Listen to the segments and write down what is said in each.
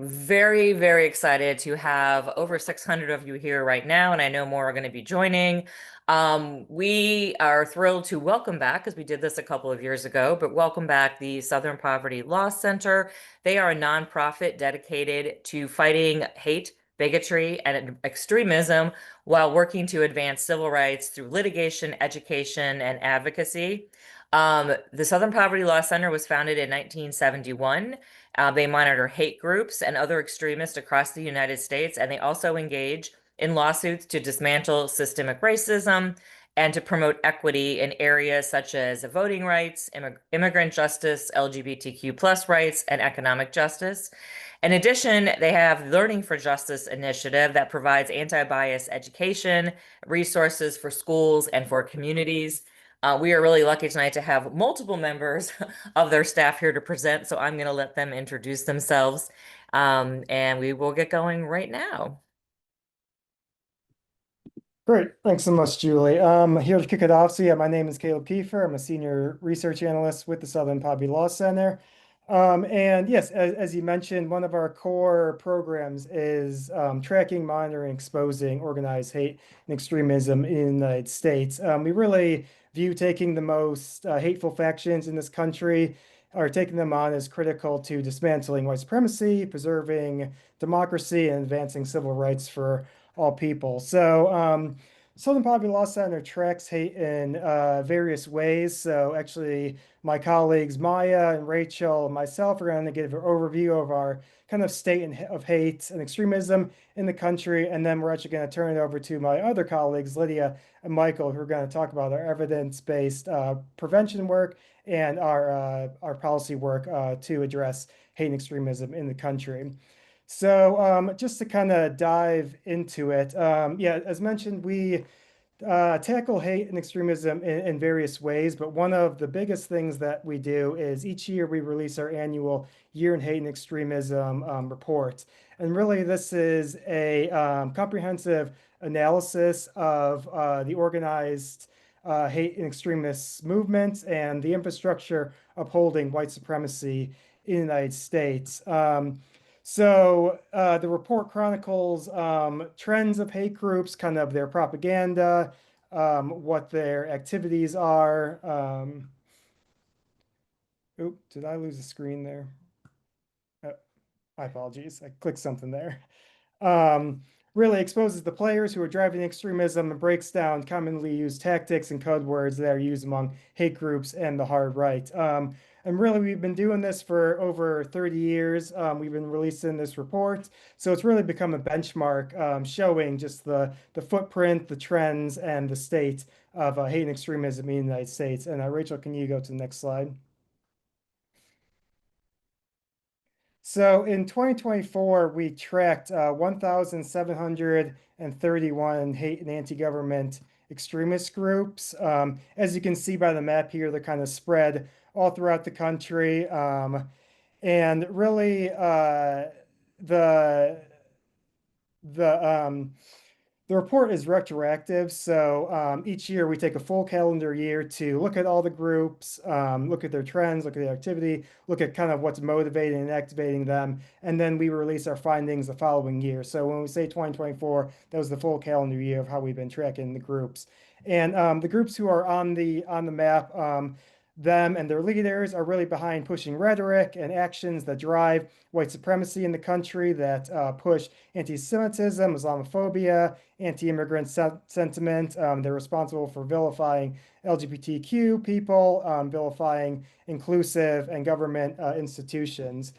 Very, very excited to have over 600 of you here right now, and I know more are going to be joining. We are thrilled to welcome back, because we did this a couple of years ago, but welcome back the Southern Poverty Law Center. They are a nonprofit dedicated to fighting hate, bigotry, and extremism while working to advance civil rights through litigation, education, and advocacy. The Southern Poverty Law Center was founded in 1971. They monitor hate groups and other extremists across the United States, and they also engage in lawsuits to dismantle systemic racism and to promote equity in areas such as voting rights, immigrant justice, LGBTQ plus rights, and economic justice. In addition, they have Learning for Justice initiative that provides anti-bias education, resources for schools and for communities. We are really lucky tonight to have multiple members of their staff here to present, so I'm going to let them introduce themselves, and we will get going right now. Great. Thanks so much, Julie. Here to kick it off. So yeah, my name is Caleb Kiefer. I'm a senior research analyst with the Southern Poverty Law Center. And yes, as you mentioned, one of our core programs is tracking, monitoring, exposing organized hate and extremism in the United States. We really view taking the most hateful factions in this country or taking them on as critical to dismantling white supremacy, preserving democracy, and advancing civil rights for all people. So Southern Poverty Law Center tracks hate in various ways. So actually, my colleagues Maya and Rachel and myself are going to give an overview of our kind of state of hate and extremism in the country. And then we're actually going to turn it over to my other colleagues, Lydia and Michael, who are going to talk about our evidence-based prevention work and our policy work to address hate and extremism in the country. So just to kind of dive into it, yeah, as mentioned, we tackle hate and extremism in various ways, but one of the biggest things that we do is each year we release our annual Year in Hate and Extremism report. And really, this is a comprehensive analysis of the organized hate and extremist movements and the infrastructure upholding white supremacy in the United States. The report chronicles trends of hate groups, kind of their propaganda, what their activities are. Did I lose the screen there? Oh, my apologies. I clicked something there. Um, really exposes the players who are driving extremism and breaks down commonly used tactics and code words that are used among hate groups and the hard right. And really, we've been doing this for over 30 years. We've been releasing this report. So it's really become a benchmark showing just the footprint, the trends, and the state of hate and extremism in the United States. And Rachel, can you go to the next slide? So in 2024, we tracked 1,731 hate and anti-government extremist groups. As you can see by the map here, they're kind of spread all throughout the country. And really, the the the report is retroactive, so each year we take a full calendar year to look at all the groups, look at their trends, look at their activity, look at kind of what's motivating and activating them, and then we release our findings the following year. So when we say 2024, that was the full calendar year of how we've been tracking the groups. And the groups who are on the map, them and their leaders are really behind pushing rhetoric and actions that drive white supremacy in the country, that push anti-Semitism, Islamophobia, anti-immigrant sentiment. They're responsible for vilifying LGBTQ people, vilifying inclusive and government institutions.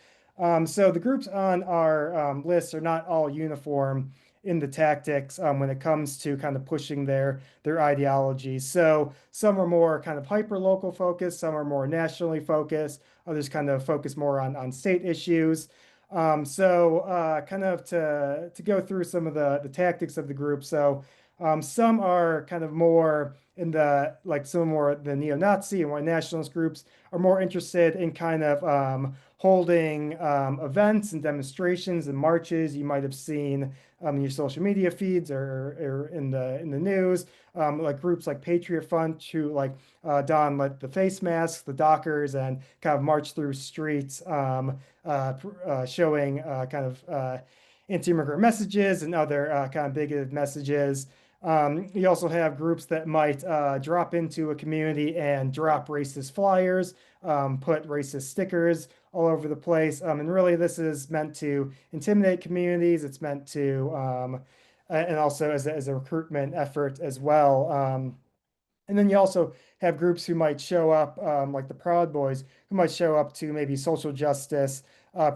So the groups on our list are not all uniform in the tactics when it comes to kind of pushing their ideologies. So some are more kind of hyper local focused, some are more nationally focused, others kind of focus more on state issues. Kind of to go through some of the tactics of the group. So some are kind of more in the some more the neo-Nazi and white nationalist groups are more interested in kind of holding events and demonstrations and marches you might have seen in your social media feeds or in the news, like groups like Patriot Front who like don like the face masks, the Dockers, and kind of march through streets, showing kind of anti-immigrant messages and other kind of bigoted messages. You also have groups that might drop into a community and drop racist flyers, put racist stickers all over the place. And really, this is meant to intimidate communities. It's meant to, and also as a recruitment effort as well. And then you also have groups who might show up, like the Proud Boys, who might show up to maybe social justice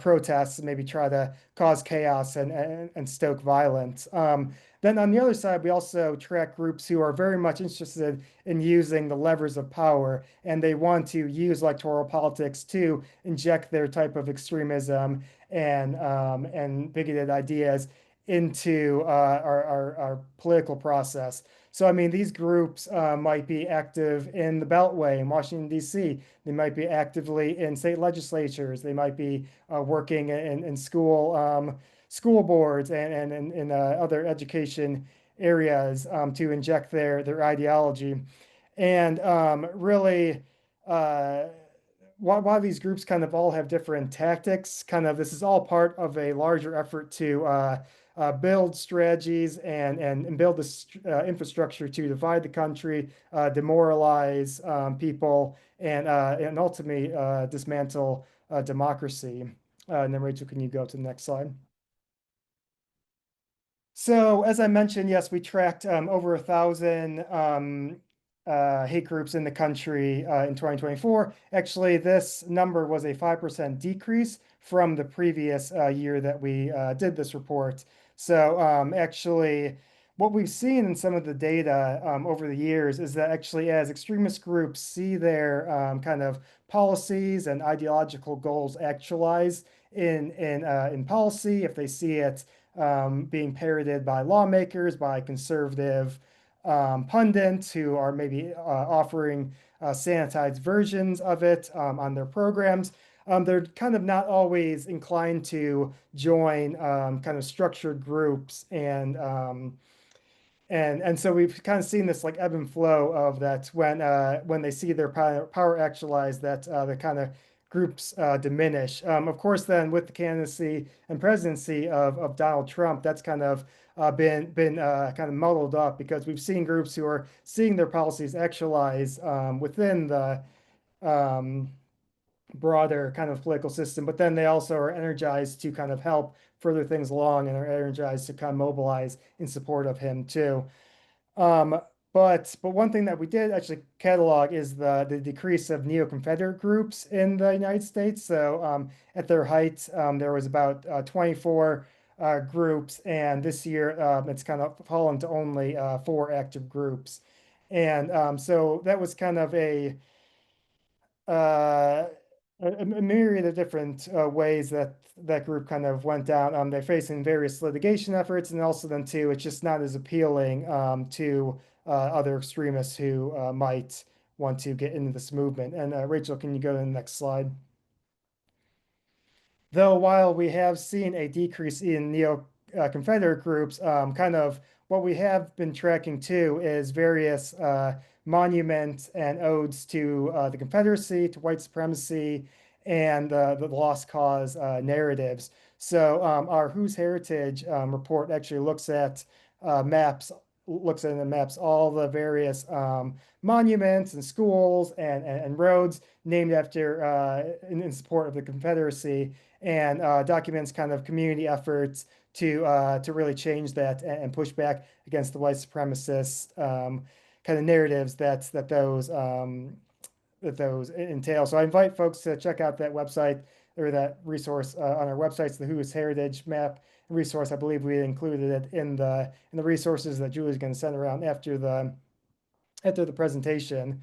protests and maybe try to cause chaos and stoke violence. Then on the other side, we also track groups who are very much interested in using the levers of power, and they want to use electoral politics to inject their type of extremism and bigoted ideas into our political process. So, I mean, these groups might be active in the Beltway in Washington, D.C. They might be actively in state legislatures. They might be working in school boards and in other education areas to inject their ideology. And really, uh, while these groups kind of all have different tactics, kind of this is all part of a larger effort to build strategies and build this infrastructure to divide the country, demoralize people, and ultimately dismantle democracy. And then Rachel, can you go to the next slide? So as I mentioned, yes, we tracked over 1,000 hate groups in the country in 2024. Actually, this number was a 5% decrease from the previous year that we did this report. So actually, what we've seen in some of the data over the years is that actually as extremist groups see their kind of policies and ideological goals actualize in policy, if they see it being parroted by lawmakers, by conservative pundits who are maybe offering sanitized versions of it on their programs. They're kind of not always inclined to join kind of structured groups and so we've kind of seen this like ebb and flow of that when they see their power actualized that the kind of groups diminish. Of course, then with the candidacy and presidency of Donald Trump, that's kind of been kind of muddled up because we've seen groups who are seeing their policies actualize within the um, broader kind of political system, but then they also are energized to kind of help further things along and are energized to kind of mobilize in support of him too. Um, but one thing that we did actually catalog is the decrease of neo-Confederate groups in the United States. So at their height, there was about 24 groups, and this year it's kind of fallen to only 4 active groups. And so that was kind of uh, a myriad of different ways that that group kind of went down. They're facing various litigation efforts, and also then too, it's just not as appealing to other extremists who might want to get into this movement. And Rachel, can you go to the next slide? Though while we have seen a decrease in neo-Confederate groups, kind of what we have been tracking too is various monuments and odes to the Confederacy, to white supremacy, and the lost cause narratives. So our Whose Heritage report actually maps, looks at and maps all the various monuments and schools and roads named after in support of the Confederacy and documents kind of community efforts to really change that and push back against the white supremacist kind of narratives that those entail. So I invite folks to check out that website or that resource on our websites, the Who's Heritage Map resource. I believe we included it in the resources that Julie's going to send around after the presentation.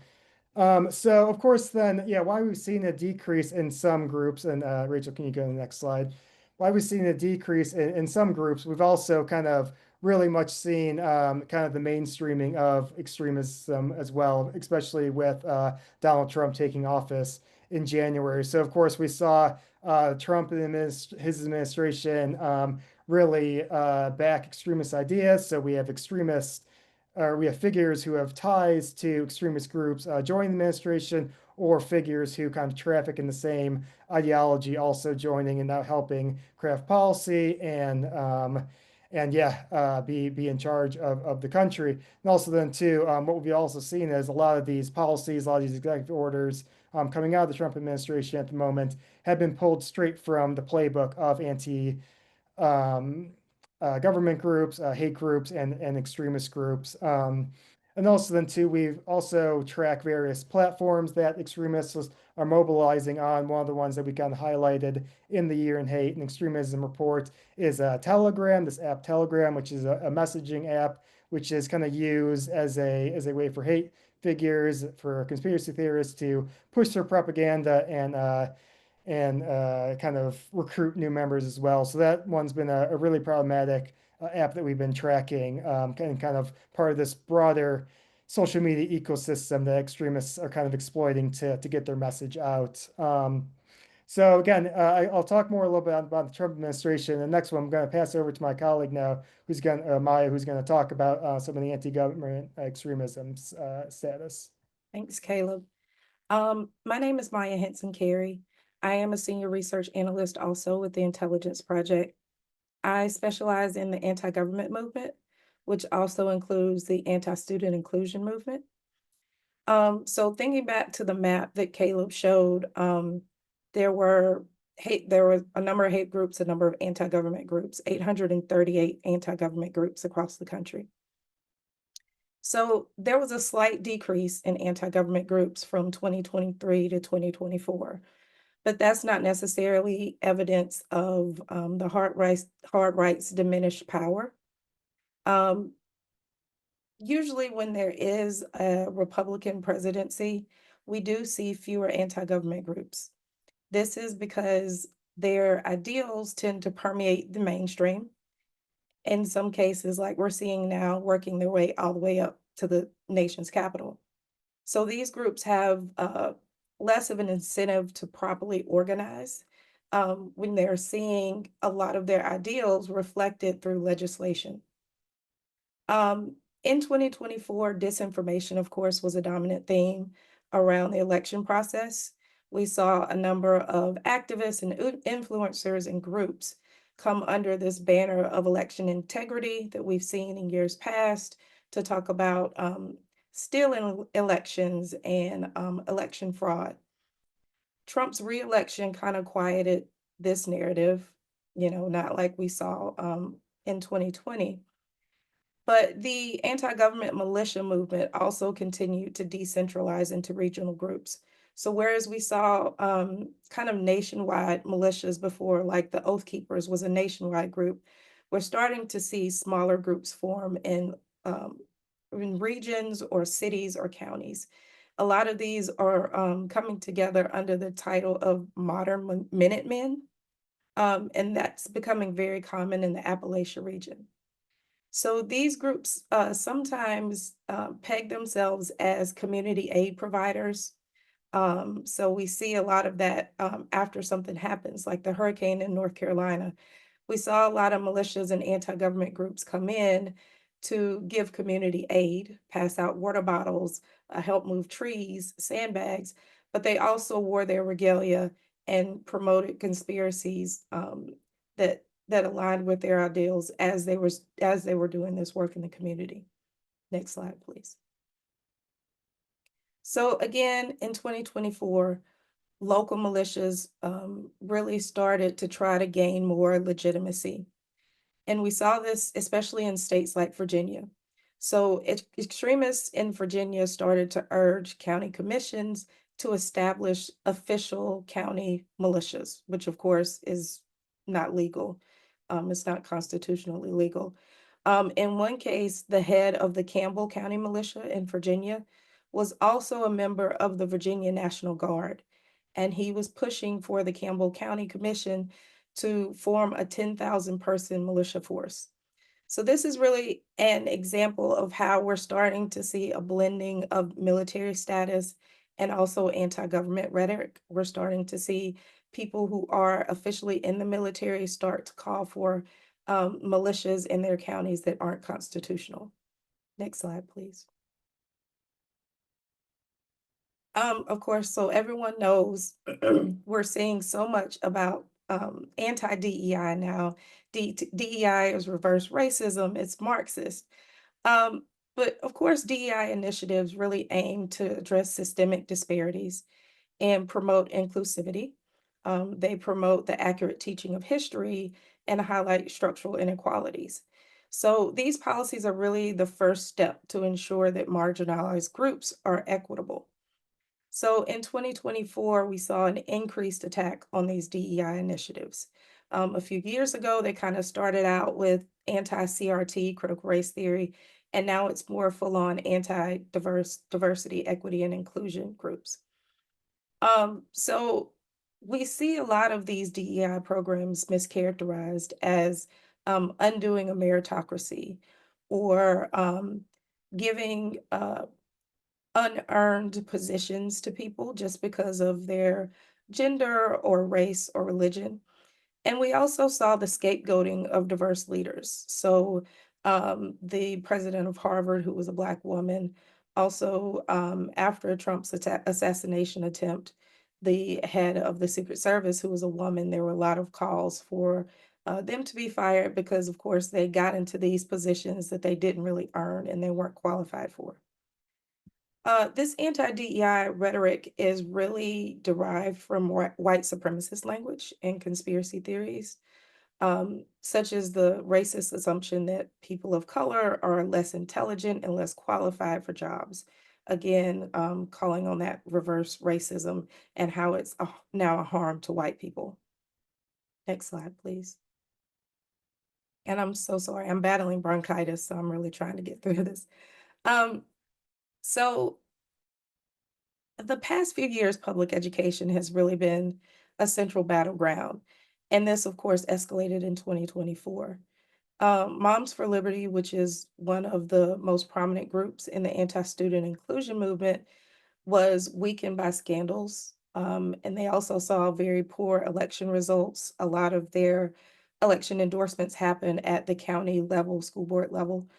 So of course then, yeah, why we've seen a decrease in some groups, and Rachel, can you go to the next slide? Why we've seen a decrease in some groups, we've also kind of really much seen kind of the mainstreaming of extremism as well, especially with Donald Trump taking office in January. So of course we saw Trump and his administration really back extremist ideas. So we have extremists, or we have figures who have ties to extremist groups joining the administration, or figures who kind of traffic in the same ideology also joining and now helping craft policy and yeah, be in charge of the country. And also then too, what we've also seen is a lot of these policies, a lot of these executive orders coming out of the Trump administration at the moment have been pulled straight from the playbook of anti um, government groups, hate groups, and extremist groups. And also then too, we've also tracked various platforms that extremists are mobilizing on. One of the ones that we kind of highlighted in the Year in Hate and Extremism report is Telegram, this app Telegram, which is a messaging app, which is kind of used as a way for hate figures, for conspiracy theorists to push their propaganda and kind of recruit new members as well. So that one's been a really problematic app that we've been tracking, and kind of part of this broader social media ecosystem that extremists are kind of exploiting to get their message out. So again, I'll talk more a little bit about the Trump administration. The next one, I'm going to pass over to my colleague now, Maya, who's going to talk about some of the anti-government extremism status. Thanks, Caleb. My name is Maya Henson Carey. I am a senior research analyst also with the Intelligence Project. I specialize in the anti-government movement, which also includes the anti-student inclusion movement. So thinking back to the map that Caleb showed, there were a number of hate groups, a number of anti-government groups, 838 anti-government groups across the country. So there was a slight decrease in anti-government groups from 2023 to 2024, but that's not necessarily evidence of the hard right's diminished power. Usually when there is a Republican presidency, we do see fewer anti-government groups. This is because their ideals tend to permeate the mainstream. In some cases, like we're seeing now, working their way all the way up to the nation's capital. So these groups have less of an incentive to properly organize when they're seeing a lot of their ideals reflected through legislation. In 2024, disinformation, of course, was a dominant theme around the election process. We saw a number of activists and influencers and groups come under this banner of election integrity that we've seen in years past to talk about stealing elections and election fraud. Trump's reelection kind of quieted this narrative, not like we saw in 2020. But the anti-government militia movement also continued to decentralize into regional groups. So whereas we saw kind of nationwide militias before, like the Oath Keepers was a nationwide group, we're starting to see smaller groups form in regions or cities or counties. A lot of these are coming together under the title of modern Minutemen, and that's becoming very common in the Appalachia region. So these groups sometimes peg themselves as community aid providers. So we see a lot of that after something happens, like the hurricane in North Carolina. We saw a lot of militias and anti-government groups come in to give community aid, pass out water bottles, help move trees, sandbags, but they also wore their regalia and promoted conspiracies that aligned with their ideals as they were doing this work in the community. Next slide, please. So again, in 2024, local militias really started to try to gain more legitimacy. And we saw this especially in states like Virginia. So extremists in Virginia started to urge county commissions to establish official county militias, which of course is not legal. It's not constitutionally legal. In one case, the head of the Campbell County Militia in Virginia was also a member of the Virginia National Guard, and he was pushing for the Campbell County Commission to form a 10,000 person militia force. So this is really an example of how we're starting to see a blending of military status and also anti-government rhetoric. We're starting to see people who are officially in the military start to call for militias in their counties that aren't constitutional. Next slide, please. Of course, so everyone knows we're seeing so much about anti-DEI now. DEI is reverse racism, it's Marxist. Um, but of course, DEI initiatives really aim to address systemic disparities and promote inclusivity. They promote the accurate teaching of history and highlight structural inequalities. So these policies are really the first step to ensure that marginalized groups are equitable. So in 2024, we saw an increased attack on these DEI initiatives. A few years ago, they kind of started out with anti-CRT, critical race theory, and now it's more full-on diversity, equity, and inclusion groups. So we see a lot of these DEI programs mischaracterized as undoing a meritocracy or giving unearned positions to people just because of their gender or race or religion. And we also saw the scapegoating of diverse leaders. So the president of Harvard, who was a Black woman, also after Trump's assassination attempt, the head of the Secret Service, who was a woman, there were a lot of calls for them to be fired because, of course, they got into these positions that they didn't really earn and they weren't qualified for. This anti-DEI rhetoric is really derived from white supremacist language and conspiracy theories, such as the racist assumption that people of color are less intelligent and less qualified for jobs. Again, calling on that reverse racism and how it's now a harm to white people. Next slide, please. And I'm so sorry, I'm battling bronchitis, so I'm really trying to get through this. So the past few years, public education has really been a central battleground. And this, of course, escalated in 2024. Moms for Liberty, which is one of the most prominent groups in the anti-student inclusion movement, was weakened by scandals. And they also saw very poor election results. A lot of their election endorsements happen at the county level, school board level.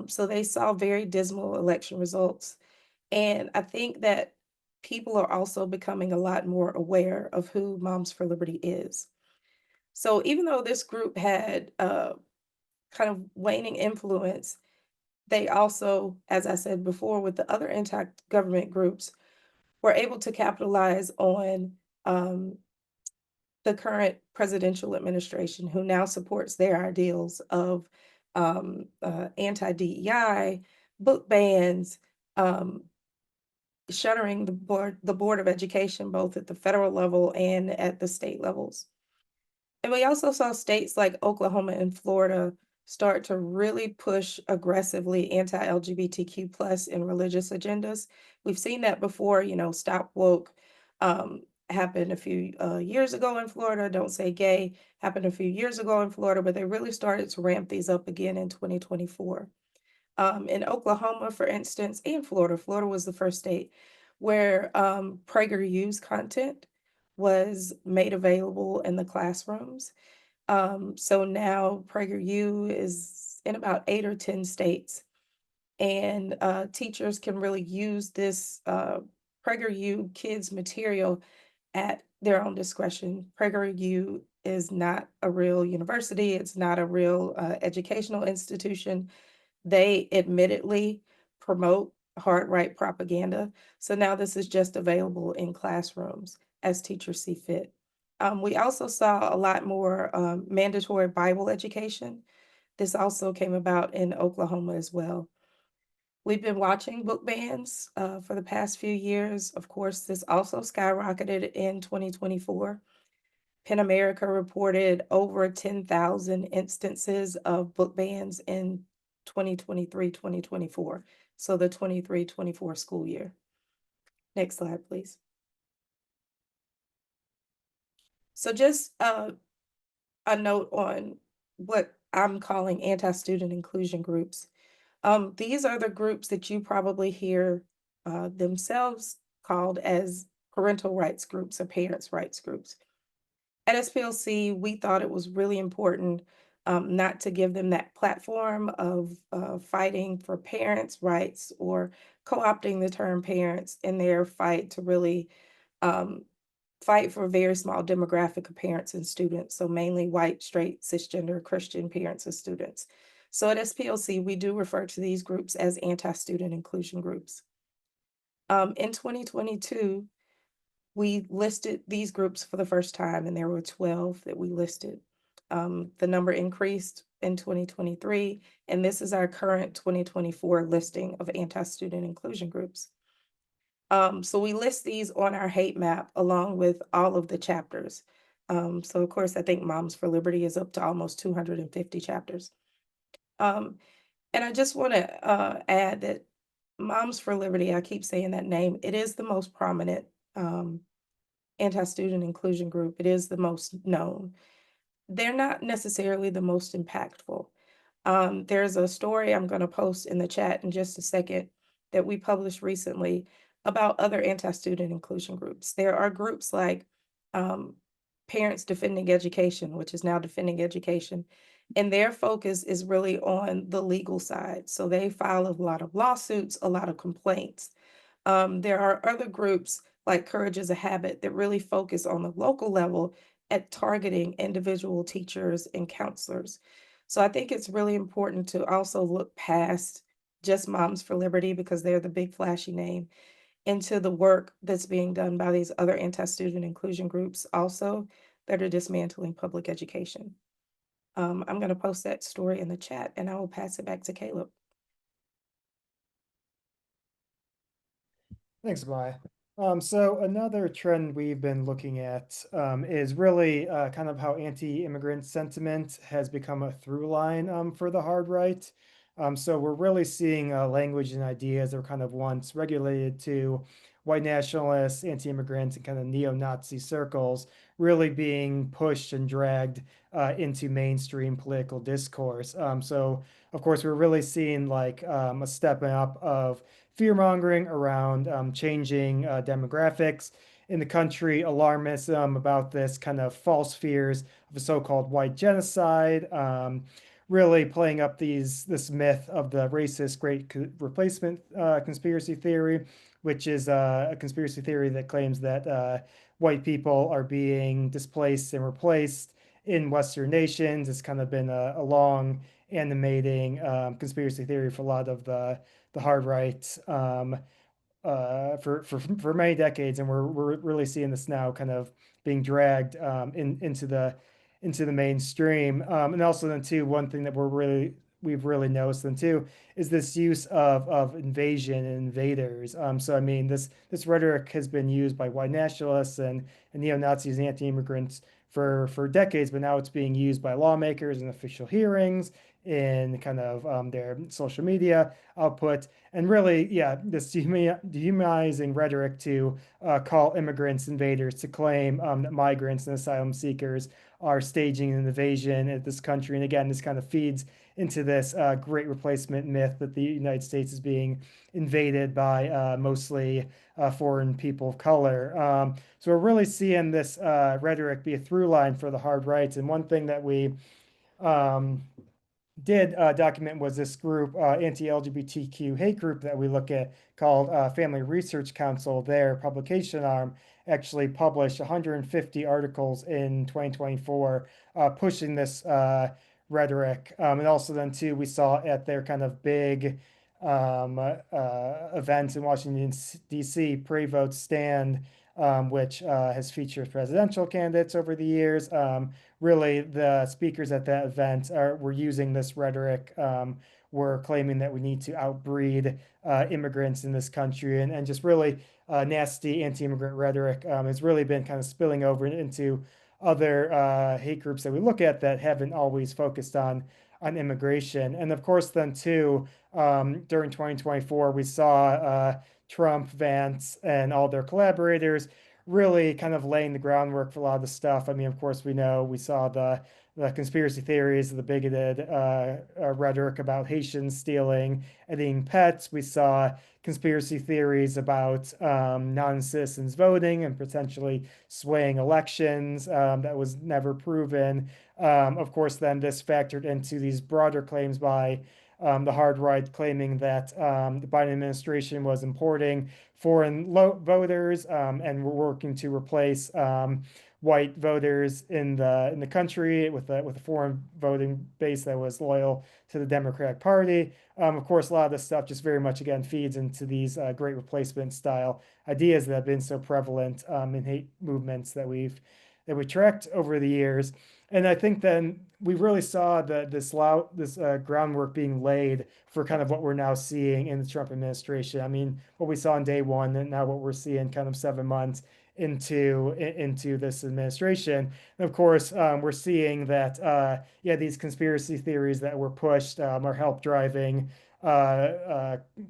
So they saw very dismal election results. And I think that people are also becoming a lot more aware of who Moms for Liberty is. So even though this group had kind of waning influence, they also, as I said before, with the other anti-government groups, were able to capitalize on the current presidential administration, who now supports their ideals of anti-DEI, book bans, shuttering the Board of Education, both at the federal level and at the state levels. And we also saw states like Oklahoma and Florida start to really push aggressively anti-LGBTQ plus and religious agendas. We've seen that before, Stop Woke happened a few years ago in Florida. Don't Say Gay happened a few years ago in Florida, but they really started to ramp these up again in 2024. In Oklahoma, for instance, and Florida, Florida was the first state where PragerU's content was made available in the classrooms. So now PragerU is in about 8 or 10 states, and teachers can really use this PragerU kids material at their own discretion. PragerU is not a real university. It's not a real educational institution. They admittedly promote hard right propaganda. So now this is just available in classrooms as teachers see fit. We also saw a lot more mandatory Bible education. This also came about in Oklahoma as well. We've been watching book bans for the past few years. Of course, this also skyrocketed in 2024. PEN America reported over 10,000 instances of book bans in 2023-2024. So the 23-24 school year. Next slide, please. So just a note on what I'm calling anti-student inclusion groups. These are the groups that you probably hear themselves called as parental rights groups or parents' rights groups. At SPLC, we thought it was really important not to give them that platform of fighting for parents' rights or co-opting the term parents in their fight to really um, fight for a very small demographic of parents and students, so mainly white, straight, cisgender, Christian parents and students. So at SPLC, we do refer to these groups as anti-student inclusion groups. In 2022, we listed these groups for the first time, and there were 12 that we listed. The number increased in 2023, and this is our current 2024 listing of anti-student inclusion groups. So we list these on our hate map along with all of the chapters. So of course, I think Moms for Liberty is up to almost 250 chapters. And I just want to add that Moms for Liberty, I keep saying that name, it is the most prominent anti-student inclusion group. It is the most known. They're not necessarily the most impactful. There's a story I'm going to post in the chat in just a second that we published recently about other anti-student inclusion groups. There are groups like Parents Defending Education, which is now Defending Education, and their focus is really on the legal side. So they file a lot of lawsuits, a lot of complaints. There are other groups like Courage is a Habit that really focus on the local level at targeting individual teachers and counselors. So I think it's really important to also look past just Moms for Liberty because they're the big flashy name into the work that's being done by these other anti-student inclusion groups also that are dismantling public education. I'm going to post that story in the chat and I will pass it back to Caleb. Thanks, Maya. So another trend we've been looking at is really kind of how anti-immigrant sentiment has become a through line for the hard right. So we're really seeing language and ideas that were kind of once regulated to white nationalists, anti-immigrants, and kind of neo-Nazi circles really being pushed and dragged into mainstream political discourse. So of course, we're really seeing like a stepping up of fear-mongering around changing demographics in the country, alarmism about this kind of false fears of a so-called white genocide, really playing up this myth of the racist Great Replacement conspiracy theory, which is a conspiracy theory that claims that white people are being displaced and replaced in Western nations. It's kind of been a long animating conspiracy theory for a lot of the hard right for many decades, and we're really seeing this now kind of being dragged into the mainstream. And also then too, one thing that we've really noticed then too is this use of invasion and invaders. So I mean this rhetoric has been used by white nationalists and neo-Nazis and anti-immigrants for decades, but now it's being used by lawmakers in official hearings, in kind of their social media output, and really, yeah, this dehumanizing rhetoric to call immigrants invaders, to claim that migrants and asylum seekers are staging an invasion at this country. And again, this kind of feeds into this great replacement myth that the United States is being invaded by mostly foreign people of color. So we're really seeing this rhetoric be a through line for the hard rights. And one thing that we did document was this group, anti-LGBTQ hate group that we look at called Family Research Council. Their publication arm actually published 150 articles in 2024 pushing this rhetoric. And also then too, we saw at their kind of big events in Washington, D.C., Pray Vote Stand, which has featured presidential candidates over the years. Really, the speakers at that event were using this rhetoric. Were claiming that we need to outbreed immigrants in this country, and just really nasty anti-immigrant rhetoric has really been kind of spilling over into other hate groups that we look at that haven't always focused on immigration. And of course, then too, during 2024, we saw Trump, Vance, and all their collaborators really kind of laying the groundwork for a lot of the stuff. I mean, of course, we saw the the conspiracy theories, the bigoted rhetoric about Haitians stealing and eating pets. We saw conspiracy theories about non-citizens voting and potentially swaying elections that was never proven. Of course, then this factored into these broader claims by the hard right, claiming that the Biden administration was importing foreign voters and were working to replace white voters in the country with a foreign voting base that was loyal to the Democratic Party. Of course, a lot of this stuff just very much again feeds into these great replacement style ideas that have been so prevalent in hate movements that we tracked over the years. And I think then we really saw this groundwork being laid for kind of what we're now seeing in the Trump administration. I mean, what we saw on day one, and now what we're seeing kind of 7 months into this administration. And of course, we're seeing that yeah, these conspiracy theories that were pushed are help driving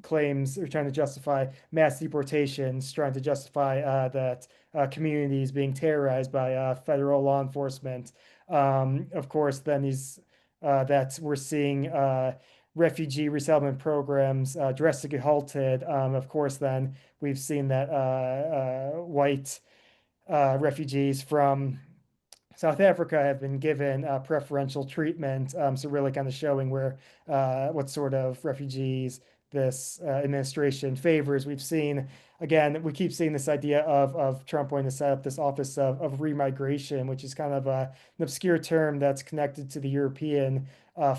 claims or trying to justify mass deportations, trying to justify that communities being terrorized by federal law enforcement. Of course, then that we're seeing refugee resettlement programs drastically halted. Of course, then we've seen that white refugees from South Africa have been given preferential treatment. So really kind of showing what sort of refugees this administration favors. We've seen, again, we keep seeing this idea of Trump wanting to set up this office of remigration, which is kind of an obscure term that's connected to the European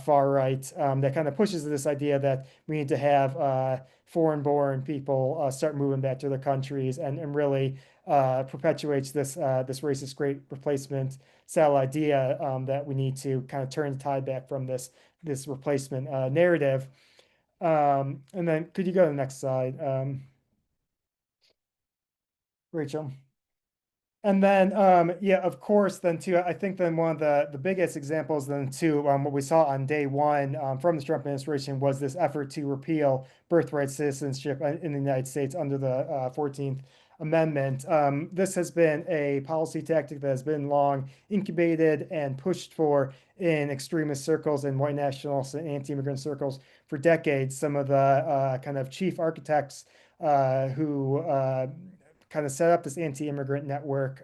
far right that kind of pushes this idea that we need to have foreign-born people start moving back to their countries and really perpetuates this racist great replacement style idea that we need to kind of turn the tide back from this replacement narrative. And then could you go to the next slide, Rachel? And then, yeah, of course, then too, I think then one of the biggest examples then too, what we saw on day one from the Trump administration was this effort to repeal birthright citizenship in the United States under the 14th Amendment. This has been a policy tactic that has been long incubated and pushed for in extremist circles and white nationalist and anti-immigrant circles for decades. Some of the kind of chief architects who kind of set up this anti-immigrant network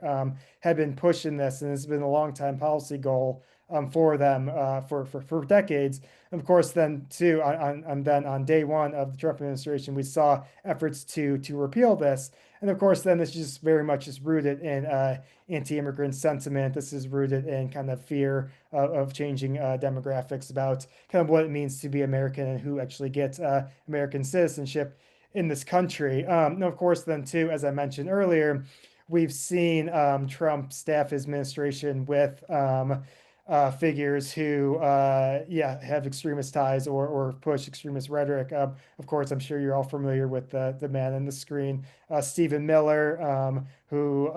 had been pushing this, and it's been a long time policy goal for them for decades. And of course, then too, on day one of the Trump administration, we saw efforts to repeal this. And of course, then this just very much is rooted in anti-immigrant sentiment. This is rooted in kind of fear of changing demographics about kind of what it means to be American and who actually gets American citizenship in this country. And of course, then too, as I mentioned earlier, we've seen Trump staff his administration with figures who, yeah, have extremist ties or push extremist rhetoric. Of course, I'm sure you're all familiar with the man on the screen, Stephen Miller, who,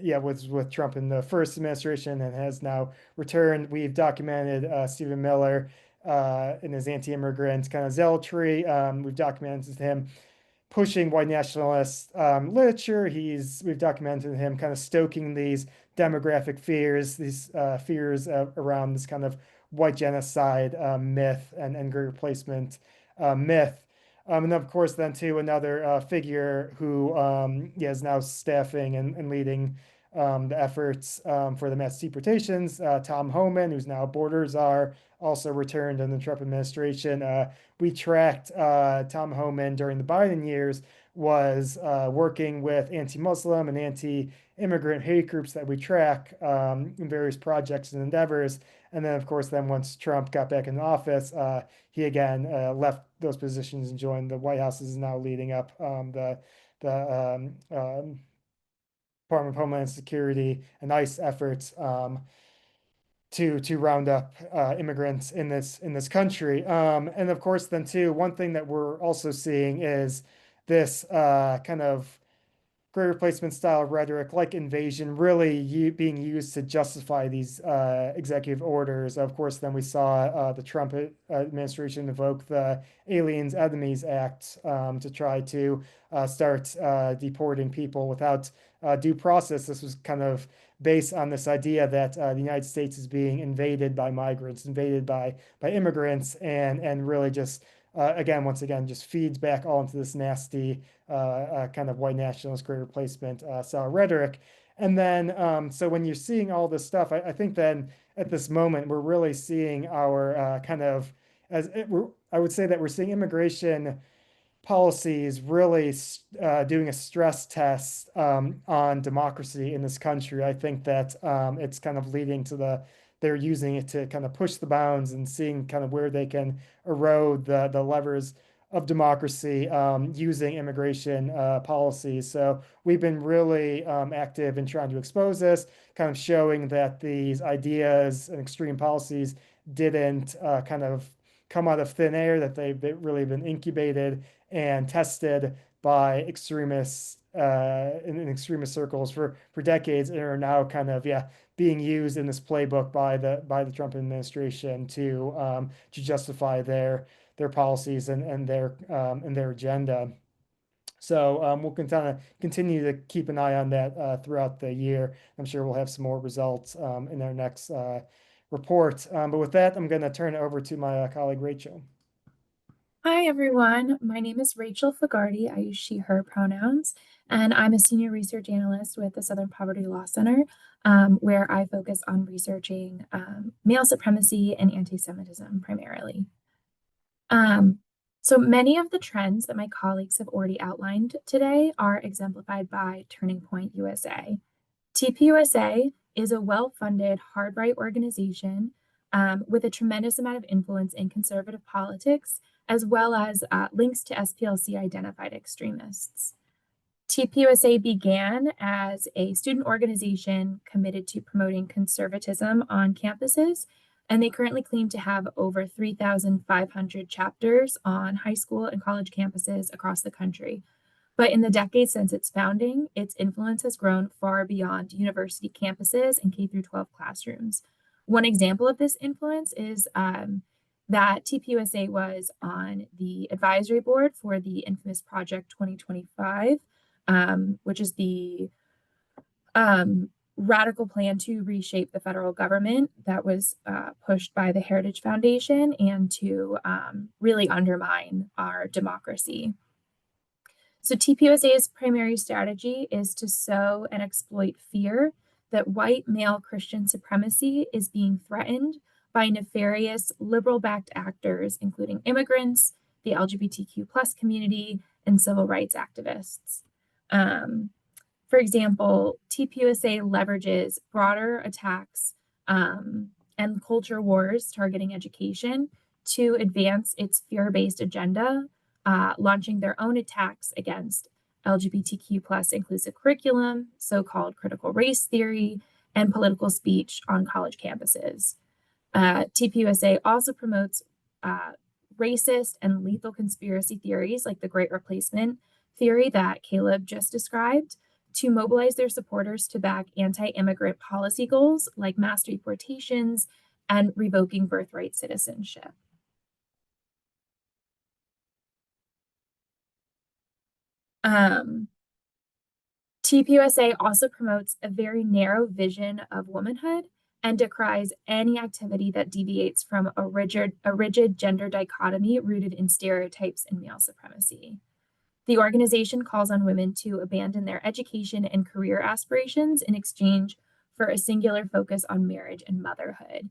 yeah, was with Trump in the first administration and has now returned. We've documented Stephen Miller in his anti-immigrant kind of zealotry. We've documented him pushing white nationalist literature. We've documented him kind of stoking these demographic fears, these fears around this kind of white genocide myth and great replacement myth. And of course, then too, another figure who yeah, is now staffing and leading the efforts for the mass deportations, Tom Homan, who's now a border czar, also returned in the Trump administration. We tracked Tom Homan during the Biden years, was working with anti-Muslim and anti-immigrant hate groups that we track in various projects and endeavors. And then, of course, then once Trump got back in office, he again left those positions and joined the White House. Is now leading up the Department of Homeland Security and ICE efforts to round up immigrants in this country. And of course, then too, one thing that we're also seeing is this kind of great replacement style rhetoric, like invasion, really being used to justify these executive orders. Of course, then we saw the Trump administration invoke the Aliens Enemies Act to try to start deporting people without due process. This was kind of based on this idea that the United States is being invaded by migrants, invaded by immigrants, and really just once again, just feeds back all into this nasty kind of white nationalist great replacement style rhetoric. And then, so when you're seeing all this stuff, I think then at this moment we're really seeing our kind of I would say that we're seeing immigration policies really doing a stress test on democracy in this country. I think that it's kind of leading to they're using it to kind of push the bounds and seeing kind of where they can erode the levers of democracy using immigration policies. So we've been really active in trying to expose this, kind of showing that these ideas and extreme policies didn't kind of come out of thin air, that they've really been incubated and tested by extremists in extremist circles for decades, and are now kind of being used in this playbook by the Trump administration to justify their policies and their agenda. So we'll continue to keep an eye on that throughout the year. I'm sure we'll have some more results in our next report. But with that, I'm going to turn it over to my colleague Rachel. Hi, everyone. My name is Rachel Fagardi. I use she, her pronouns, and I'm a senior research analyst with the Southern Poverty Law Center, where I focus on researching male supremacy and anti-Semitism primarily. So many of the trends that my colleagues have already outlined today are exemplified by Turning Point USA. TPUSA is a well-funded, hard-right organization with a tremendous amount of influence in conservative politics, as well as links to SPLC identified extremists. TPUSA began as a student organization committed to promoting conservatism on campuses, and they currently claim to have over 3,500 chapters on high school and college campuses across the country. But in the decades since its founding, its influence has grown far beyond university campuses and K-12 classrooms. One example of this influence is that TPUSA was on the advisory board for the infamous Project 2025, which is the radical plan to reshape the federal government that was pushed by the Heritage Foundation and to really undermine our democracy. So TPUSA's primary strategy is to sow and exploit fear that white male Christian supremacy is being threatened by nefarious liberal-backed actors, including immigrants, the LGBTQ plus community, and civil rights activists. For example, TPUSA leverages broader attacks and culture wars targeting education to advance its fear-based agenda, launching their own attacks against LGBTQ plus inclusive curriculum, so-called critical race theory, and political speech on college campuses. TPUSA also promotes racist and lethal conspiracy theories like the Great Replacement theory that Caleb just described to mobilize their supporters to back anti-immigrant policy goals like mass deportations and revoking birthright citizenship. TPUSA also promotes a very narrow vision of womanhood and decries any activity that deviates from a rigid gender dichotomy rooted in stereotypes and male supremacy. The organization calls on women to abandon their education and career aspirations in exchange for a singular focus on marriage and motherhood.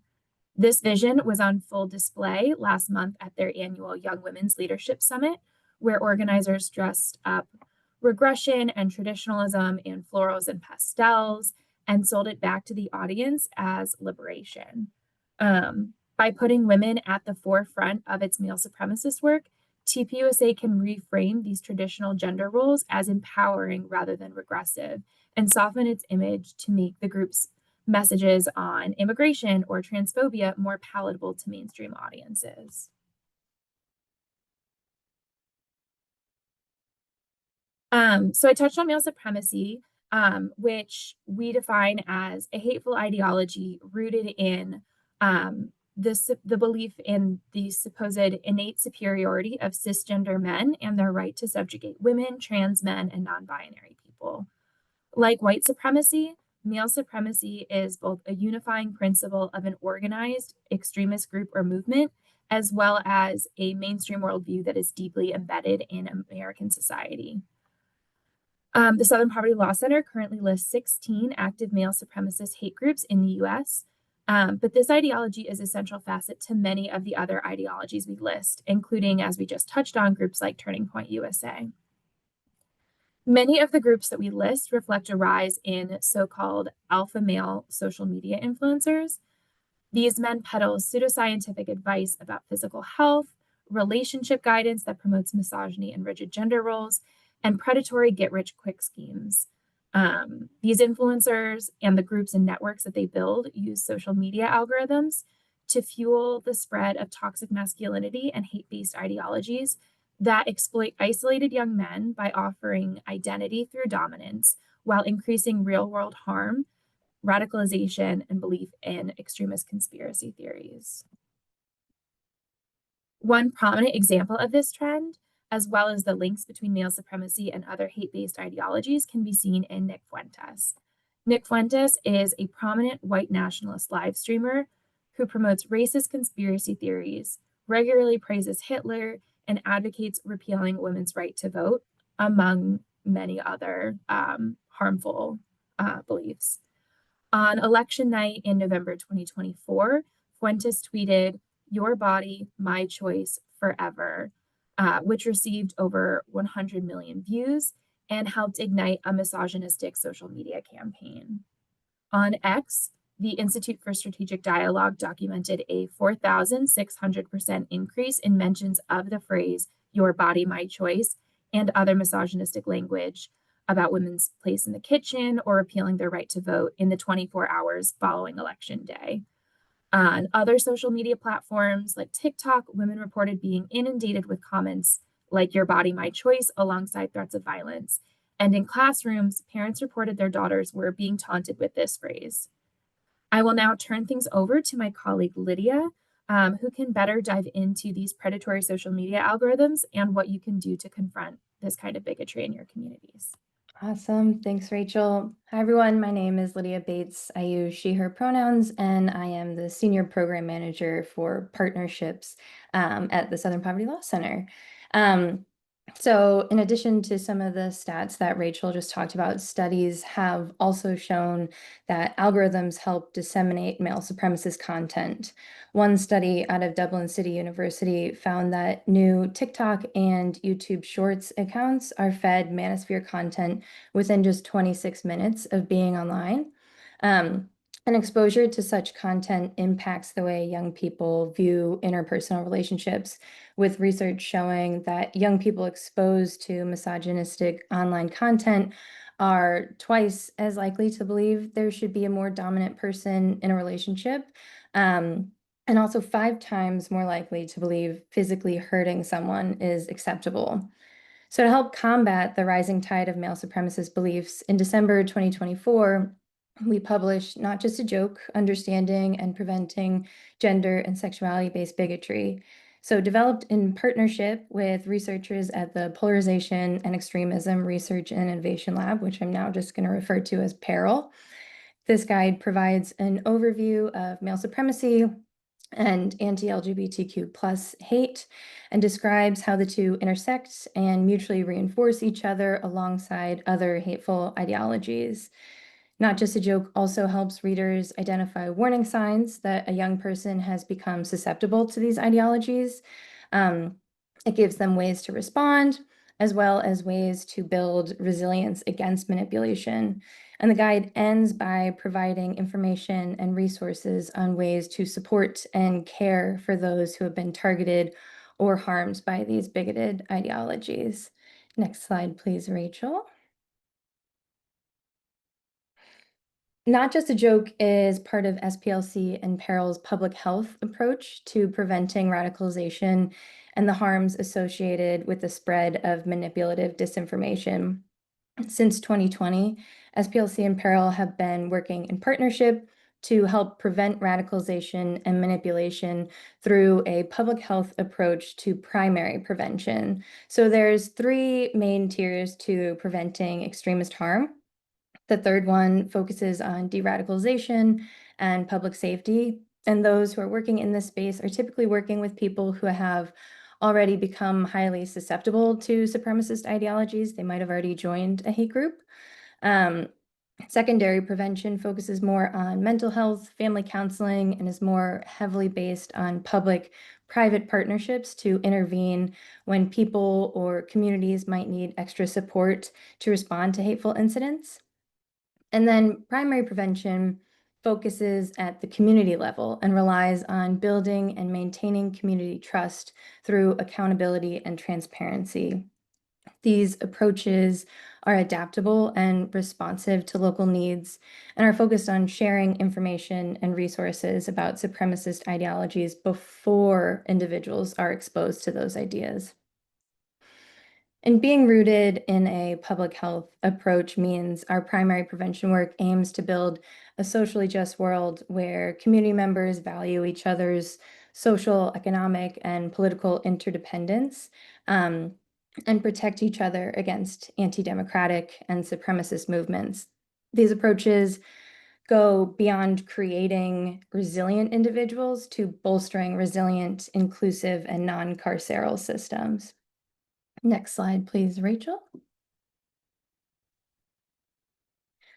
This vision was on full display last month at their annual Young Women's Leadership Summit, where organizers dressed up regression and traditionalism in florals and pastels and sold it back to the audience as liberation. By putting women at the forefront of its male supremacist work, TPUSA can reframe these traditional gender roles as empowering rather than regressive and soften its image to make the group's messages on immigration or transphobia more palatable to mainstream audiences. So I touched on male supremacy, which we define as a hateful ideology rooted in the belief in the supposed innate superiority of cisgender men and their right to subjugate women, trans men, and non-binary people. Like white supremacy, male supremacy is both a unifying principle of an organized extremist group or movement, as well as a mainstream worldview that is deeply embedded in American society. The Southern Poverty Law Center currently lists 16 active male supremacist hate groups in the US, but this ideology is a central facet to many of the other ideologies we list, including, as we just touched on, groups like Turning Point USA. Many of the groups that we list reflect a rise in so-called alpha male social media influencers. These men peddle pseudoscientific advice about physical health, relationship guidance that promotes misogyny and rigid gender roles, and predatory get-rich-quick schemes. These influencers and the groups and networks that they build use social media algorithms to fuel the spread of toxic masculinity and hate-based ideologies that exploit isolated young men by offering identity through dominance while increasing real-world harm, radicalization, and belief in extremist conspiracy theories. One prominent example of this trend, as well as the links between male supremacy and other hate-based ideologies, can be seen in Nick Fuentes. Nick Fuentes is a prominent white nationalist live streamer who promotes racist conspiracy theories, regularly praises Hitler, and advocates repealing women's right to vote, among many other harmful beliefs. On election night in November 2024, Fuentes tweeted, "Your body, my choice, forever," which received over 100 million views and helped ignite a misogynistic social media campaign. On X, the Institute for Strategic Dialogue documented a 4,600% increase in mentions of the phrase, "Your body, my choice," and other misogynistic language about women's place in the kitchen or repealing their right to vote in the 24 hours following Election Day. On other social media platforms like TikTok, women reported being inundated with comments like "Your body, my choice," alongside threats of violence. And in classrooms, parents reported their daughters were being taunted with this phrase. I will now turn things over to my colleague Lydia, who can better dive into these predatory social media algorithms and what you can do to confront this kind of bigotry in your communities. Awesome. Thanks, Rachel. Hi, everyone. My name is Lydia Bates. I use she, her pronouns, and I am the Senior Program Manager for Partnerships at the Southern Poverty Law Center. So in addition to some of the stats that Rachel just talked about, studies have also shown that algorithms help disseminate male supremacist content. One study out of Dublin City University found that new TikTok and YouTube Shorts accounts are fed manosphere content within just 26 minutes of being online. And exposure to such content impacts the way young people view interpersonal relationships, with research showing that young people exposed to misogynistic online content are twice as likely to believe there should be a more dominant person in a relationship, and also 5 times more likely to believe physically hurting someone is acceptable. So to help combat the rising tide of male supremacist beliefs, in December 2024, we published Not Just a Joke, Understanding and Preventing Gender and Sexuality-Based Bigotry. So developed in partnership with researchers at the Polarization and Extremism Research and Innovation Lab, which I'm now just going to refer to as PERIL. This guide provides an overview of male supremacy and anti-LGBTQ plus hate, and describes how the two intersect and mutually reinforce each other alongside other hateful ideologies. Not Just a Joke also helps readers identify warning signs that a young person has become susceptible to these ideologies. It gives them ways to respond, as well as ways to build resilience against manipulation. And the guide ends by providing information and resources on ways to support and care for those who have been targeted or harmed by these bigoted ideologies. Next slide, please, Rachel. Not Just a Joke is part of SPLC and PERIL's public health approach to preventing radicalization and the harms associated with the spread of manipulative disinformation. Since 2020, SPLC and PERIL have been working in partnership to help prevent radicalization and manipulation through a public health approach to primary prevention. So there's 3 main tiers to preventing extremist harm. The third one focuses on de-radicalization and public safety. And those who are working in this space are typically working with people who have already become highly susceptible to supremacist ideologies. They might have already joined a hate group. Secondary prevention focuses more on mental health, family counseling, and is more heavily based on public-private partnerships to intervene when people or communities might need extra support to respond to hateful incidents. And then primary prevention focuses at the community level and relies on building and maintaining community trust through accountability and transparency. These approaches are adaptable and responsive to local needs and are focused on sharing information and resources about supremacist ideologies before individuals are exposed to those ideas. And being rooted in a public health approach means our primary prevention work aims to build a socially just world where community members value each other's social, economic, and political interdependence, and protect each other against anti-democratic and supremacist movements. These approaches go beyond creating resilient individuals to bolstering resilient, inclusive, and non-carceral systems. Next slide, please, Rachel.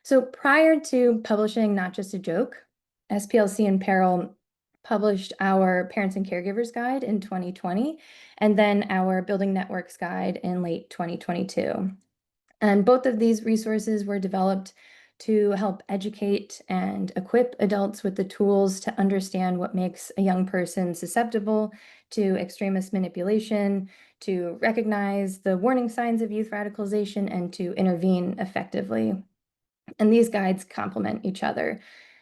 So prior to publishing Not Just a Joke, SPLC and Peril published our Parents and Caregivers Guide in 2020, and then our Building Networks Guide in late 2022. And both of these resources were developed to help educate and equip adults with the tools to understand what makes a young person susceptible to extremist manipulation, to recognize the warning signs of youth radicalization, and to intervene effectively. And these guides complement each other.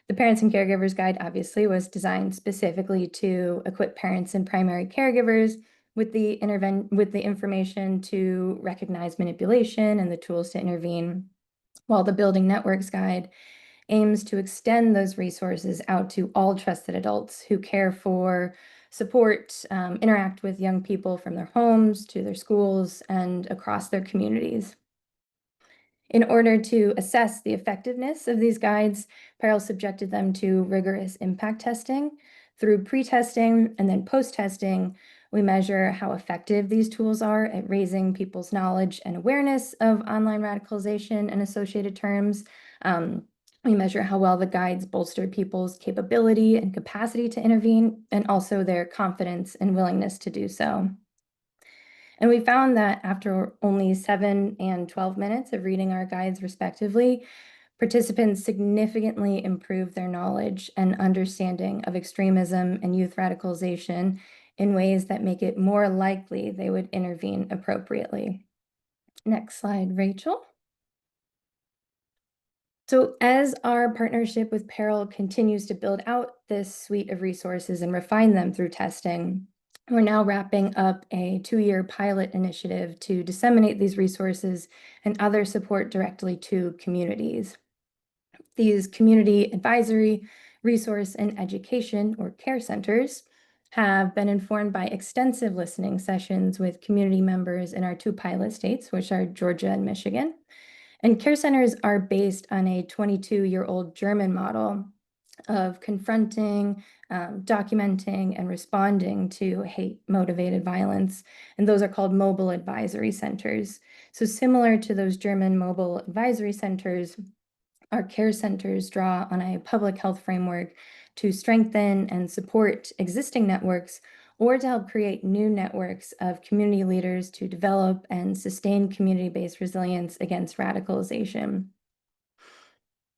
The Parents and Caregivers Guide obviously was designed specifically to equip parents and primary caregivers with the information to recognize manipulation and the tools to intervene, while the Building Networks Guide aims to extend those resources out to all trusted adults who care for, support, interact with young people from their homes to their schools and across their communities. In order to assess the effectiveness of these guides, Peril subjected them to rigorous impact testing. Through pre-testing and then post-testing, we measure how effective these tools are at raising people's knowledge and awareness of online radicalization and associated terms. We measure how well the guides bolster people's capability and capacity to intervene, and also their confidence and willingness to do so. And we found that after only 7 and 12 minutes of reading our guides respectively, participants significantly improved their knowledge and understanding of extremism and youth radicalization in ways that make it more likely they would intervene appropriately. Next slide, Rachel. So as our partnership with Peril continues to build out this suite of resources and refine them through testing, we're now wrapping up a 2-year pilot initiative to disseminate these resources and other support directly to communities. These community advisory, resource, and education, or care centers, have been informed by extensive listening sessions with community members in our 2 pilot states, which are Georgia and Michigan. And care centers are based on a 22-year-old German model of confronting, documenting, and responding to hate-motivated violence. And those are called mobile advisory centers. So similar to those German mobile advisory centers, our care centers draw on a public health framework to strengthen and support existing networks or to help create new networks of community leaders to develop and sustain community-based resilience against radicalization.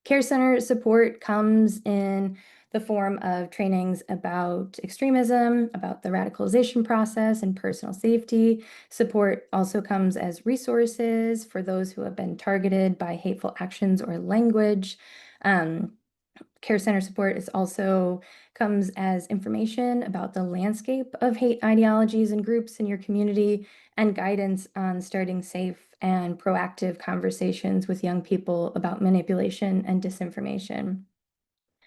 Care center support comes in the form of trainings about extremism, about the radicalization process and personal safety. Support also comes as resources for those who have been targeted by hateful actions or language. Care center support comes as information about the landscape of hate ideologies and groups in your community and guidance on starting safe and proactive conversations with young people about manipulation and disinformation.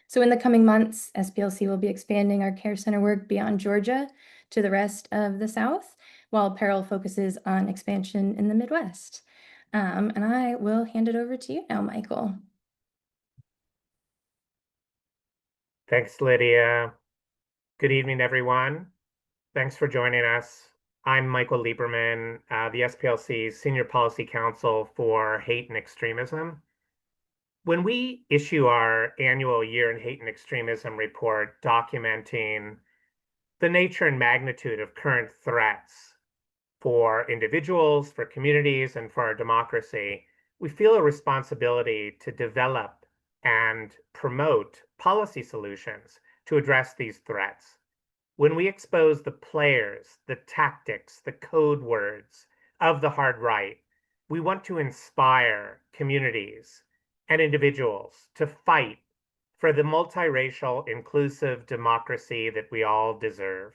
So in the coming months, SPLC will be expanding our care center work beyond Georgia to the rest of the South, while Peril focuses on expansion in the Midwest. And I will hand it over to you now, Michael. Thanks, Lydia. Good evening, everyone. Thanks for joining us. I'm Michael Lieberman, the SPLC's Senior Policy Counsel for Hate and Extremism. When we issue our annual Year in Hate and Extremism report documenting the nature and magnitude of current threats for individuals, for communities, and for our democracy, we feel a responsibility to develop and promote policy solutions to address these threats. When we expose the players, the tactics, the code words of the hard right, we want to inspire communities and individuals to fight for the multiracial, inclusive democracy that we all deserve.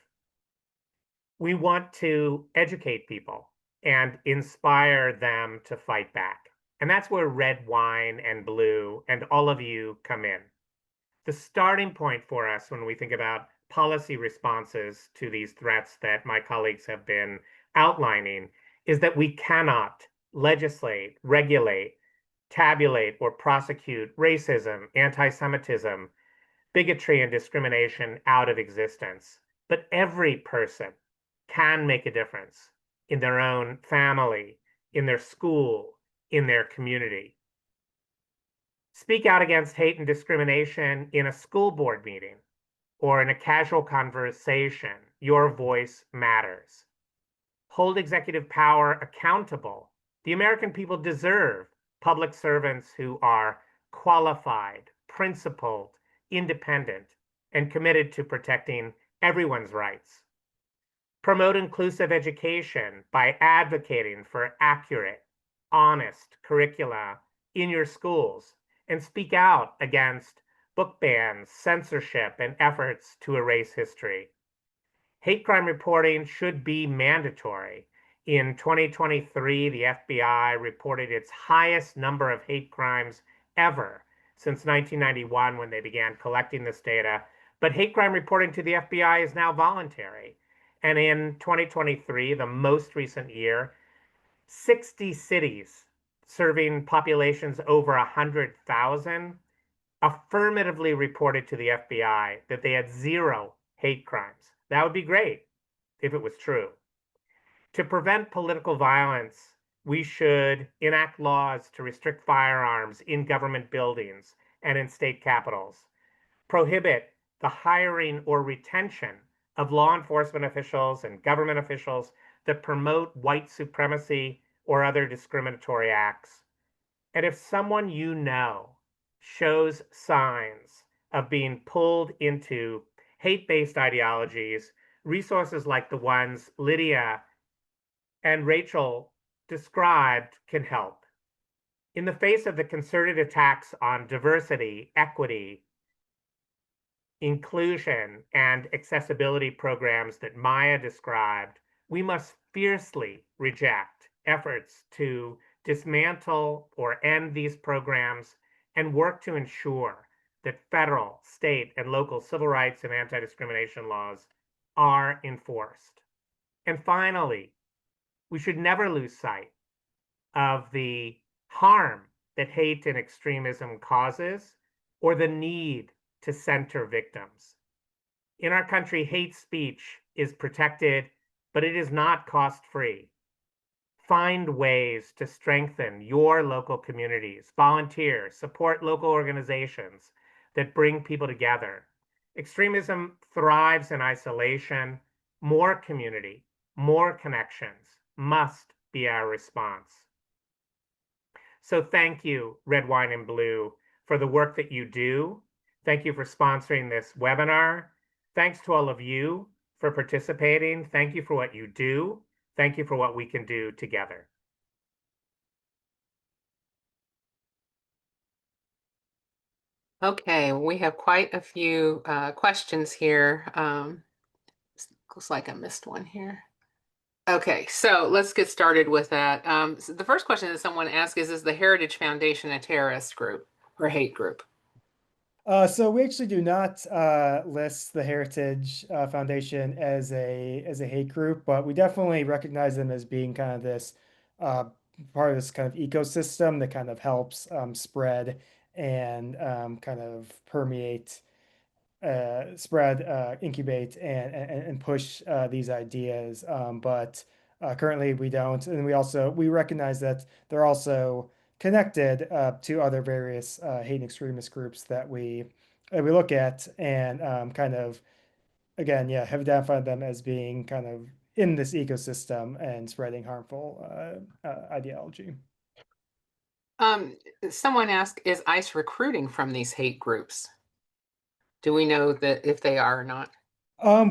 We want to educate people and inspire them to fight back. And that's where red wine and blue and all of you come in. The starting point for us when we think about policy responses to these threats that my colleagues have been outlining is that we cannot legislate, regulate, tabulate, or prosecute racism, anti-Semitism, bigotry, and discrimination out of existence. But every person can make a difference in their own family, in their school, in their community. Speak out against hate and discrimination in a school board meeting or in a casual conversation. Your voice matters. Hold executive power accountable. The American people deserve public servants who are qualified, principled, independent, and committed to protecting everyone's rights. Promote inclusive education by advocating for accurate, honest curricula in your schools, and speak out against book bans, censorship, and efforts to erase history. Hate crime reporting should be mandatory. In 2023, the FBI reported its highest number of hate crimes ever since 1991 when they began collecting this data. But hate crime reporting to the FBI is now voluntary. And in 2023, the most recent year, 60 cities serving populations over 100,000 affirmatively reported to the FBI that they had 0 hate crimes. That would be great if it was true. To prevent political violence, we should enact laws to restrict firearms in government buildings and in state capitals, prohibit the hiring or retention of law enforcement officials and government officials that promote white supremacy or other discriminatory acts. And if someone you know shows signs of being pulled into hate-based ideologies, resources like the ones Lydia and Rachel described can help. In the face of the concerted attacks on diversity, equity, inclusion, and accessibility programs that Maya described, we must fiercely reject efforts to dismantle or end these programs and work to ensure that federal, state, and local civil rights and anti-discrimination laws are enforced. And finally, we should never lose sight of the harm that hate and extremism causes or the need to center victims. In our country, hate speech is protected, but it is not cost-free. Find ways to strengthen your local communities, volunteer, support local organizations that bring people together. Extremism thrives in isolation. More community, more connections must be our response. So thank you, Red Wine and Blue, for the work that you do. Thank you for sponsoring this webinar. Thanks to all of you for participating. Thank you for what you do. Thank you for what we can do together. Okay, we have quite a few questions here. Looks like I missed one here. Okay, so let's get started with that. So the first question that someone asked is the Heritage Foundation a terrorist group or hate group? So we actually do not list the Heritage Foundation as a hate group, but we definitely recognize them as being kind of this part of this kind of ecosystem that kind of helps spread and kind of permeate spread, incubate, and push these ideas. But currently we don't, and we recognize that they're also connected to other various hate and extremist groups that we look at and kind of again, yeah, have identified them as being kind of in this ecosystem and spreading harmful ideology. Someone asked, is ICE recruiting from these hate groups? Do we know that if they are or not?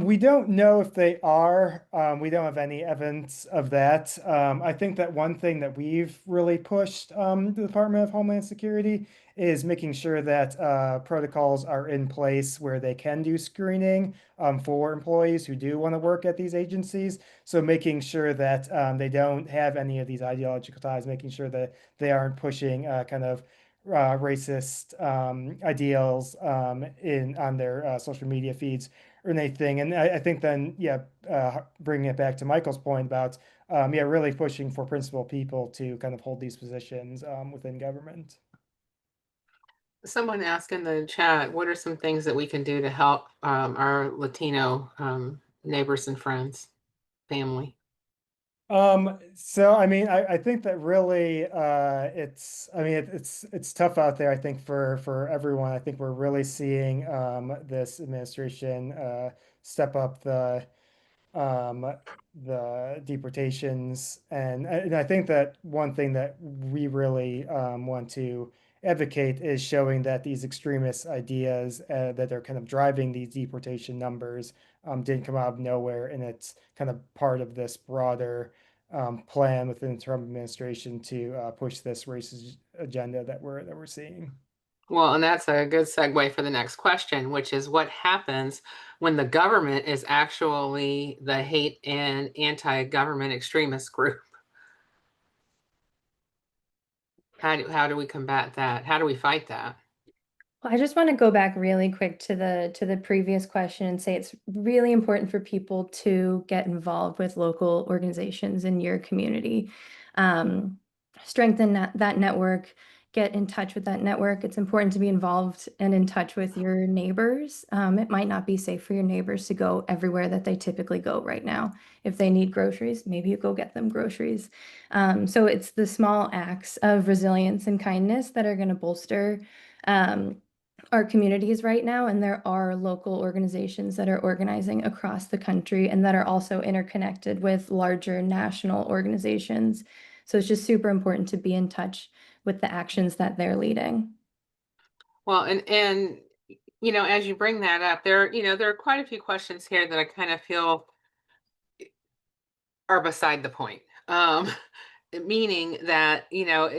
We don't know if they are. We don't have any evidence of that. I think that one thing that we've really pushed the Department of Homeland Security is making sure that protocols are in place where they can do screening for employees who do want to work at these agencies. So making sure that they don't have any of these ideological ties, making sure that they aren't pushing kind of racist ideals on their social media feeds or anything. And I think then, yeah, bringing it back to Michael's point about, yeah, really pushing for principled people to kind of hold these positions within government. Someone asked in the chat, what are some things that we can do to help our Latino neighbors and friends, family? So I mean, I think that really it's tough out there, I think, for everyone. I think we're really seeing this administration step up the deportations, and I think that one thing that we really want to advocate is showing that these extremist ideas that are kind of driving these deportation numbers didn't come out of nowhere, and it's kind of part of this broader plan within the Trump administration to push this racist agenda that we're seeing. Well, and that's a good segue for the next question, which is what happens when the government is actually the hate and anti-government extremist group? How do we combat that? How do we fight that? Well, I just want to go back really quick to the previous question and say it's really important for people to get involved with local organizations in your community. Strengthen that network, get in touch with that network. It's important to be involved and in touch with your neighbors. It might not be safe for your neighbors to go everywhere that they typically go right now. If they need groceries, maybe you go get them groceries. So it's the small acts of resilience and kindness that are going to bolster our communities right now, and there are local organizations that are organizing across the country and that are also interconnected with larger national organizations. So it's just super important to be in touch with the actions that they're leading. Well, and you know, as you bring that up, there are quite a few questions here that I kind of feel are beside the point. Meaning that, you know,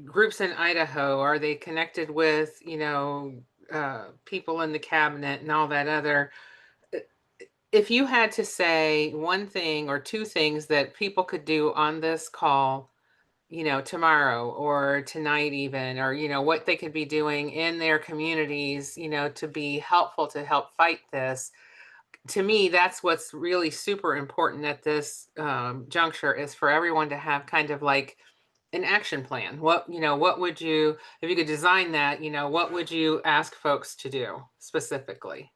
groups in Idaho, are they connected with, you know, people in the cabinet and all that other? If you had to say one thing or two things that people could do on this call, you know, tomorrow or tonight even, or, you know, what they could be doing in their communities, you know, to be helpful to help fight this, to me, that's what's really super important at this juncture, is for everyone to have kind of like an action plan. What would you, if you could design that, you know, what would you ask folks to do specifically?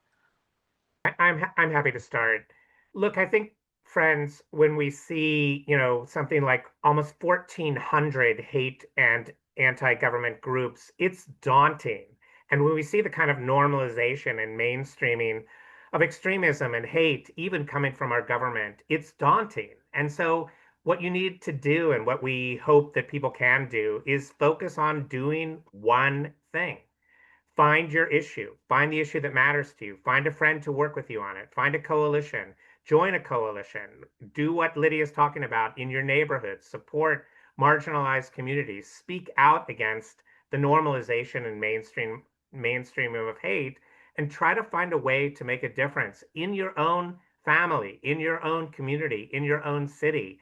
I'm happy to start. Look, I think, friends, when we see, you know, something like almost 1,400 hate and anti-government groups, it's daunting. And when we see the kind of normalization and mainstreaming of extremism and hate, even coming from our government, it's daunting. And so what you need to do, and what we hope that people can do, is focus on doing one thing. Find your issue. Find the issue that matters to you. Find a friend to work with you on it. Find a coalition. Join a coalition. Do what Lydia is talking about in your neighborhood. Support marginalized communities. Speak out against the normalization and mainstreaming of hate, and try to find a way to make a difference in your own family, in your own community, in your own city.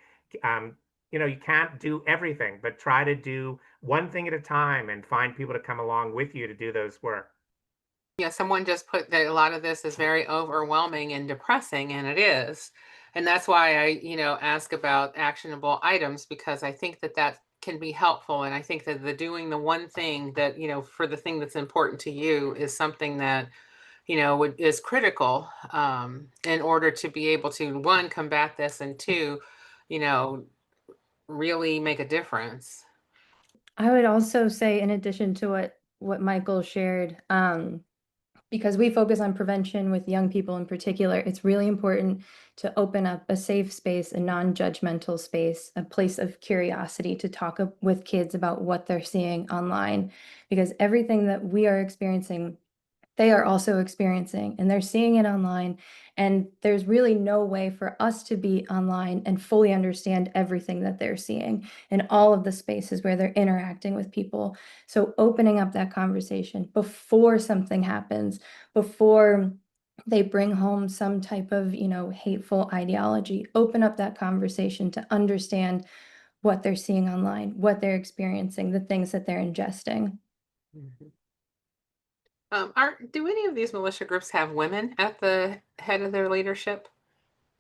You know, you can't do everything, but try to do one thing at a time and find people to come along with you to do those work. Yeah, someone just put that a lot of this is very overwhelming and depressing, and it is. And that's why I, you know, ask about actionable items, because I think that that can be helpful. And I think that the doing the one thing that, you know, for the thing that's important to you is something that is critical in order to be able to, one, combat this, and two, really make a difference. I would also say, in addition to what Michael shared, because we focus on prevention with young people in particular, it's really important to open up a safe space, a non-judgmental space, a place of curiosity to talk with kids about what they're seeing online, because everything that we are experiencing, they are also experiencing, and they're seeing it online. And there's really no way for us to be online and fully understand everything that they're seeing in all of the spaces where they're interacting with people. So opening up that conversation before something happens, before they bring home some type of, hateful ideology, open up that conversation to understand what they're seeing online, what they're experiencing, the things that they're ingesting. Mhm. Do any of these militia groups have women at the head of their leadership,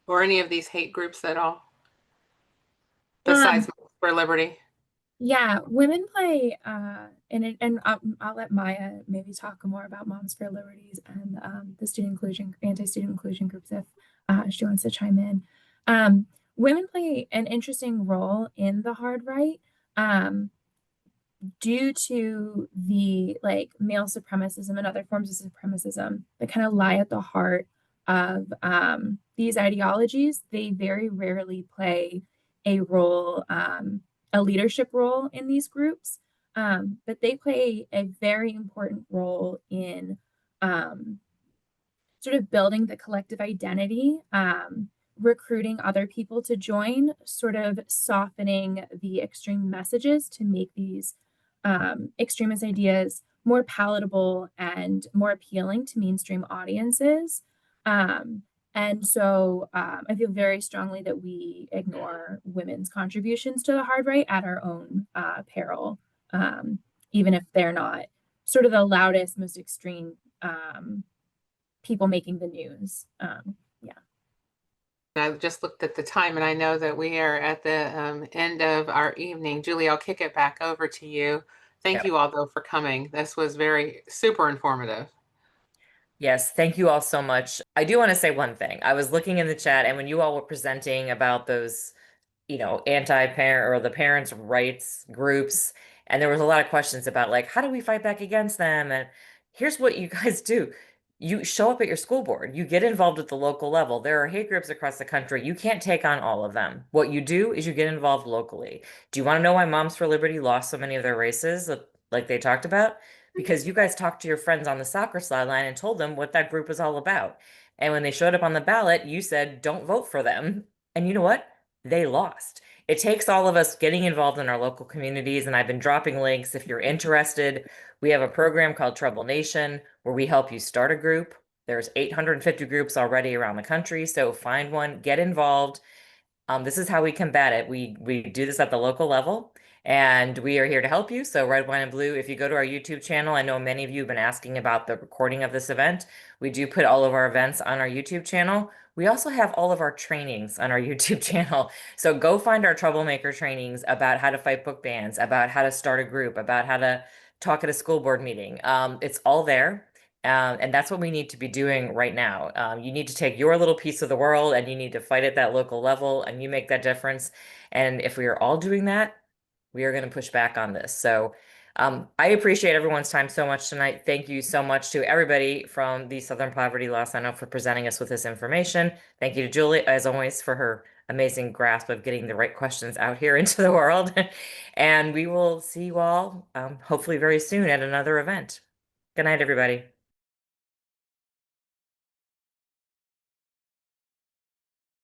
or any of these hate groups at all, besides Moms for Liberty? Yeah, women play, and I'll let Maya maybe talk more about Moms for Liberties and the anti-student inclusion groups if she wants to chime in. Women play an interesting role in the hard right. Due to the male supremacism and other forms of supremacism that kind of lie at the heart of these ideologies, they very rarely play a role, a leadership role in these groups, but they play a very important role in sort of building the collective identity, recruiting other people to join, sort of softening the extreme messages to make these extremist ideas more palatable and more appealing to mainstream audiences. And so I feel very strongly that we ignore women's contributions to the hard right at our own peril, even if they're not sort of the loudest, most extreme people making the news. Yeah. I just looked at the time, and I know that we are at the end of our evening. Julie, I'll kick it back over to you. Thank you all, though, for coming. This was super informative. Yes, thank you all so much. I do want to say one thing. I was looking in the chat, and when you all were presenting about those, anti-parent or the parents' rights groups, and there was a lot of questions about how do we fight back against them? And here's what you guys do. You show up at your school board. You get involved at the local level. There are hate groups across the country. You can't take on all of them. What you do is you get involved locally. Do you want to know why Moms for Liberty lost so many of their races, like they talked about? Because you guys talked to your friends on the soccer sideline and told them what that group was all about. And when they showed up on the ballot, you said, don't vote for them. And you know what? They lost. It takes all of us getting involved in our local communities, and I've been dropping links. If you're interested, we have a program called Trouble Nation where we help you start a group. There's 850 groups already around the country, so find one, get involved. This is how we combat it. We do this at the local level, and we are here to help you. So Red, White, and Blue, if you go to our YouTube channel, I know many of you have been asking about the recording of this event. We do put all of our events on our YouTube channel. We also have all of our trainings on our YouTube channel. So go find our troublemaker trainings about how to fight book bans, about how to start a group, about how to talk at a school board meeting. It's all there. And that's what we need to be doing right now. You need to take your little piece of the world and you need to fight at that local level and you make that difference. And if we are all doing that, we are going to push back on this. So I appreciate everyone's time so much tonight. Thank you so much to everybody from the Southern Poverty Law Center for presenting us with this information. Thank you to Julie, as always, for her amazing grasp of getting the right questions out here into the world. And we will see you all hopefully very soon at another event. Good night, everybody.